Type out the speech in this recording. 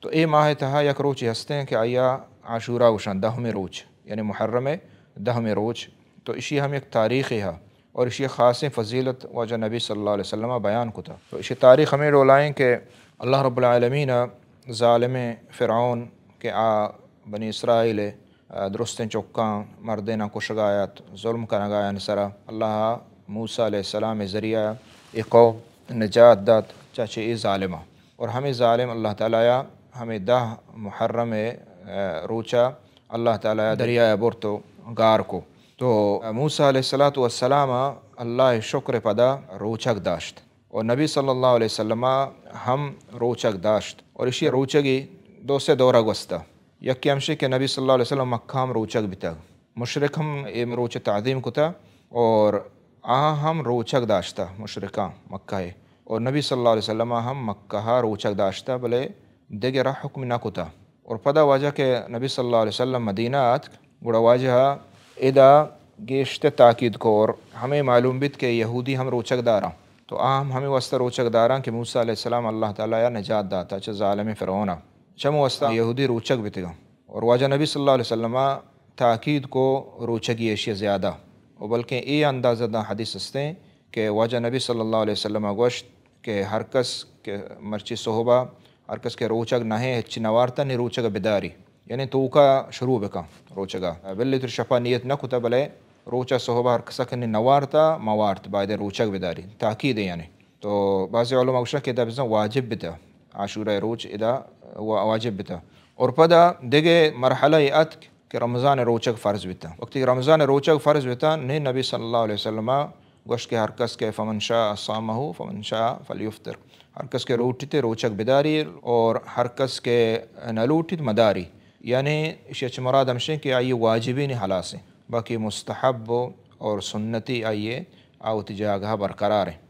تو اے ماہ تہا یک روچی ہستے ہیں کہ آیا عاشورہ وشان 10 روچ یعنی محرم 10 روچ، تو اشی ہم ایک تاریخ ہے اور اشی خاص فضیلت واجہ نبی صلی اللہ علیہ وسلم بیان کتا۔ تو اشی تاریخ ہمیں ڈولائیں کہ اللہ رب العالمین ظالم فرعون کہ بنی اسرائیل درستیں چوکاں مردینہ کشگایت ظلم کنگایا نسرا اللہ موسیٰ علیہ السلام ذریعہ ایک قوم نجات دات چاچے ای ظالمہ، اور ہمیں ظالم اللہ تعالیٰ ہمیں 10 محرم روچا اللہ تعالیٰ دریائے برتو گار کو۔ تو موسیٰ علیہ السلام اللہ شکر پدا روچک داشت اور نبی صلی اللہ علیہ وسلم ہم روچک داشت، اور اسی روچگی دو سے دورہ گوستا یکی ہمشی کہ نبی صلی اللہ علیہ وسلم مکہ ہم روچک بیتا، مشرک ہم ایم روچ تعظیم کتا اور ہم روچک داشتا مشرکاں مکہ ہے، اور نبی صلی اللہ علیہ وسلم ہم مکہ روچک داشتا بلے دیگر حکم نہ کتا۔ اور پدا واجہ کہ نبی صلی اللہ علیہ وسلم مدینہ آت گوڑا واجہ ادا گیشت تاکید کو، اور ہمیں معلوم بیت کہ یہودی ہم روچک داراں، تو ہمیں واسطہ روچک داراں کہ موسیٰ علیہ السلام اللہ تعالیٰ نجات داتا چا ظالم فرعون چمو واسطہ یہودی روچک بیتگا، اور واجہ نبی صلی اللہ علیہ وسلم تاکید کو روچگی ایشی زیادہ، اور بلکہ ای اندازہ دا حدیث ہستے کہ واجہ نبی صلی اللہ علیہ وسلم گوشت کہ ہر کس کے مرچی صحبہ ہر کس کے روچگ نہ ہے ہچی نوارتا نی روچگ بداری، یعنی تو کا شروع بکا روچگا بلی تر شپا نیت نہ کتا بلے روچا صحبہ ہر کسا کنی نوارتا موارت باید روچگ بداری تاکید یعنی۔ تو بعض علماء گوشت کہ دا بزن واجب بتا عاشورہ روچ ادا واجب بتا، اور پدا دیگے مرحلہ ات کہ رمضان روچگ فرض بتا، وقتی رمضان روچگ فرض بتا نہیں نبی صلی اللہ علیہ وسلم گوشت کہ ہر کس کے فمن شاء صامہ فمن شاء فلیفطر، ہر کس کے روٹتے روچگ بداری اور ہر کس کے نلوٹت مداری، یعنی اچھ مراد ہمشہ کہ آئیے واجبی نہیں حلاسیں باقی مستحب اور سنتی آئیے آوتی جاگہ برقرار ہیں۔